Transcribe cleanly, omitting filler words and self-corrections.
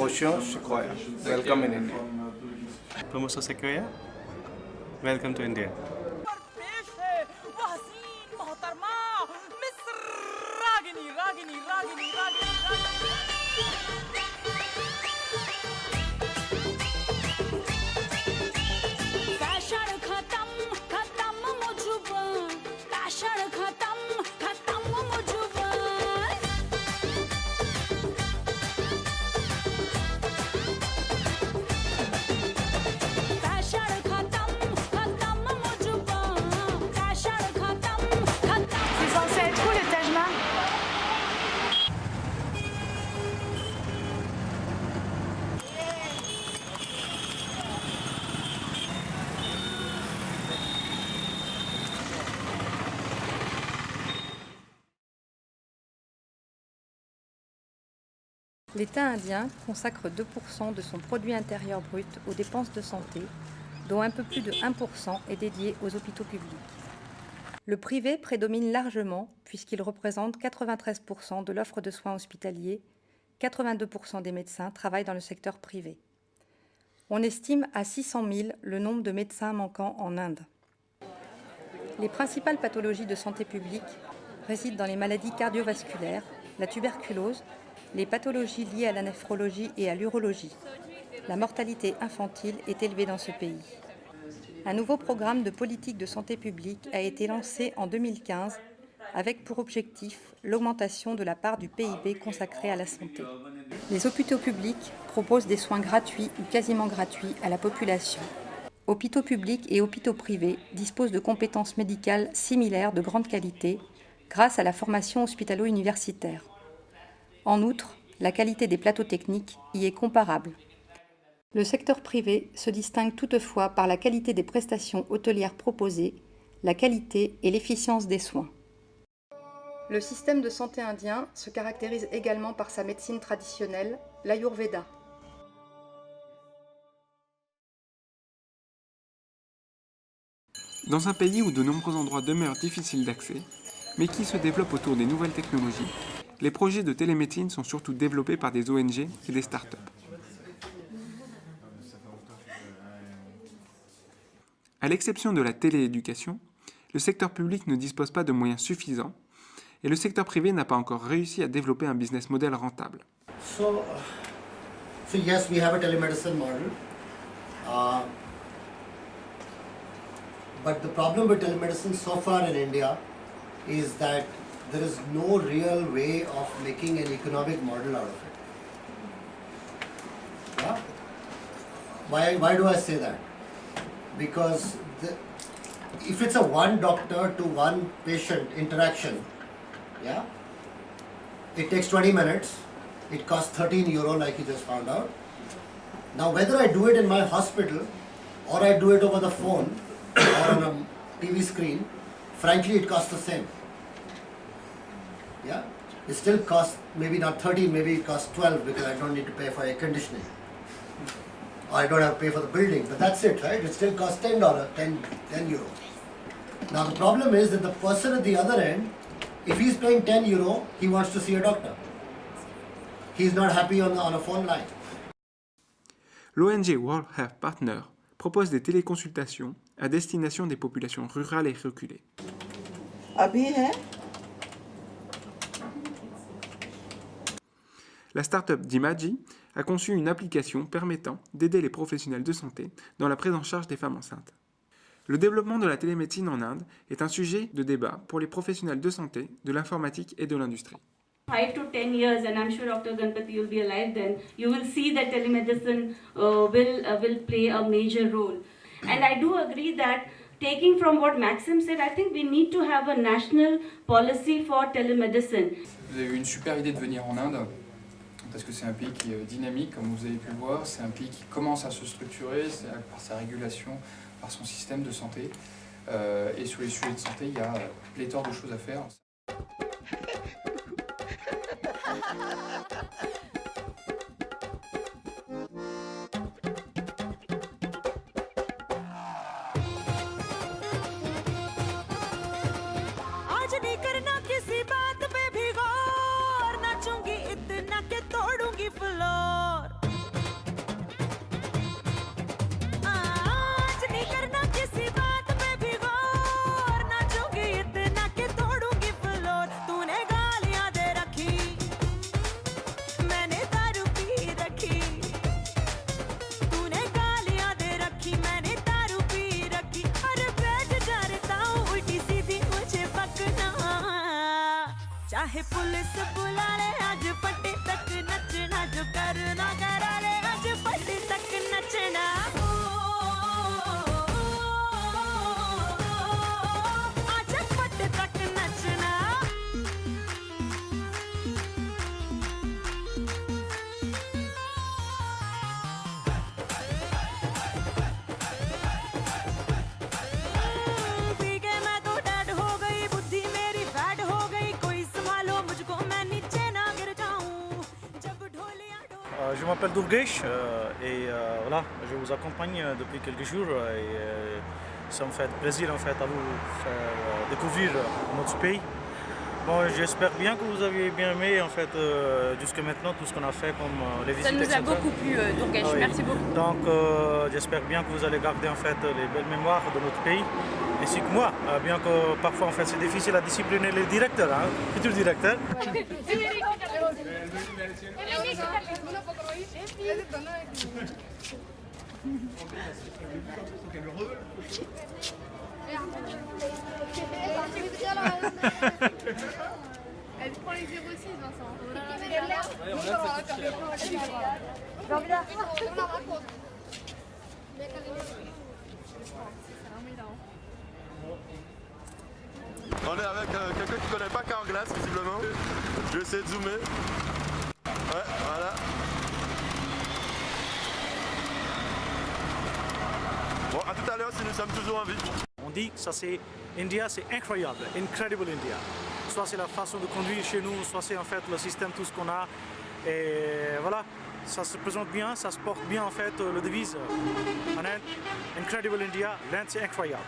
Promotion Sequoia. Welcome in India. Promotion Sequoia, welcome to India. पेश है वो हसीन मोहतरमा मिस रागिनी रागिनी रागिनी रागिनी फैशन खत्म खत्म मुझुबा फैशन खत्म खत्म मुझुबा फैशन खत्म खत्म मुझुबा फैशन खत्म खत्म C'est censé être où le Taj Mahal? L'État indien consacre 2% de son produit intérieur brut aux dépenses de santé, dont un peu plus de 1% est dédié aux hôpitaux publics. Le privé prédomine largement puisqu'il représente 93% de l'offre de soins hospitaliers, 82% des médecins travaillent dans le secteur privé. On estime à 600 000 le nombre de médecins manquants en Inde. Les principales pathologies de santé publique résident dans les maladies cardiovasculaires, la tuberculose, les pathologies liées à la néphrologie et à l'urologie. La mortalité infantile est élevée dans ce pays. Un nouveau programme de politique de santé publique a été lancé en 2015 avec pour objectif l'augmentation de la part du PIB consacré à la santé. Les hôpitaux publics proposent des soins gratuits ou quasiment gratuits à la population. Hôpitaux publics et hôpitaux privés disposent de compétences médicales similaires de grande qualité grâce à la formation hospitalo-universitaire. En outre, la qualité des plateaux techniques y est comparable. Le secteur privé se distingue toutefois par la qualité des prestations hôtelières proposées, la qualité et l'efficience des soins. Le système de santé indien se caractérise également par sa médecine traditionnelle, l'Ayurveda. Dans un pays où de nombreux endroits demeurent difficiles d'accès, mais qui se développent autour des nouvelles technologies, les projets de télémédecine sont surtout développés par des ONG et des startups. À l'exception de la télééducation, le secteur public ne dispose pas de moyens suffisants et le secteur privé n'a pas encore réussi à développer un business model rentable. So yes, we have a telemedicine model, but the problem with telemedicine so far in India is that there is no real way of making an economic model out of it. Yeah? Why do I say that? Because if it's a one doctor to one patient interaction, yeah, it takes 20 minutes, it costs 13 euro like you just found out. Now whether I do it in my hospital or I do it over the phone or on a TV screen, frankly it costs the same. Yeah, it still costs maybe not 13, maybe it costs 12 because I don't need to pay for air conditioning. Or I don't have to pay for the building, but that's it, right? It still costs $10, 10 euro. Now the problem is that the person at the other end, if he's paying 10 euro, he wants to see a doctor. He's not happy on a phone line. L'ONG World Health Partner propose des téléconsultations à destination des populations rurales et reculées. अभी है La start-up Dimaji a conçu une application permettant d'aider les professionnels de santé dans la prise en charge des femmes enceintes. Le développement de la télémédecine en Inde est un sujet de débat pour les professionnels de santé, de l'informatique et de l'industrie. 5 to 10 years, and I'm sure Dr. Ganpati will be alive then, you will see that telemedicine will play a major role. And I do agree that taking from what Maxim said, I think we need to have a national policy for telemedicine. Vous avez eu une super idée de venir en Inde, parce que c'est un pays qui est dynamique, comme vous avez pu le voir. C'est un pays qui commence à se structurer par sa régulation, par son système de santé. Et sur les sujets de santé, il y a pléthore de choses à faire. आज नहीं करना किसी बात पे भी गौर नाचूंगी इतना के तोड़ूंगी फ्लोर चाहे पुलिस बुला ले आज पट्टी तक नचना जो करना करा ले आज पट्टी तक नचना आज पट्टी तक नचना पी के मैं तो डेड हो गई बुद्धि मेरी फैट हो गई कोई संभालो मुझको मैं नीचे ना गिर जाऊं जब ढोलियां Je m'appelle Durgesh et voilà, je vous accompagne depuis quelques jours et ça me fait plaisir en fait à vous faire découvrir notre pays. Bon, j'espère bien que vous avez bien aimé en fait jusqu'à maintenant tout ce qu'on a fait comme les visites. Ça nous a etc. beaucoup plu, Durgesh. Ah oui. Merci beaucoup. Donc j'espère bien que vous allez garder en fait les belles mémoires de notre pays, ainsi que moi. Bien que parfois en fait c'est difficile à discipliner les directeurs, hein, futurs directeurs. Elle prend les 06, Vincent. On est avec quelqu'un qui ne connaît pas qu'en glace visiblement. Je vais essayer de zoomer. Ouais, voilà. Bon, à tout à l'heure si nous sommes toujours en vie. On dit que ça c'est India, c'est incroyable, incredible India. Soit c'est la façon de conduire chez nous, soit c'est en fait le système, tout ce qu'on a. Et voilà, ça se présente bien, ça se porte bien en fait le devise en Inde. Incredible India, l'Inde c'est incroyable.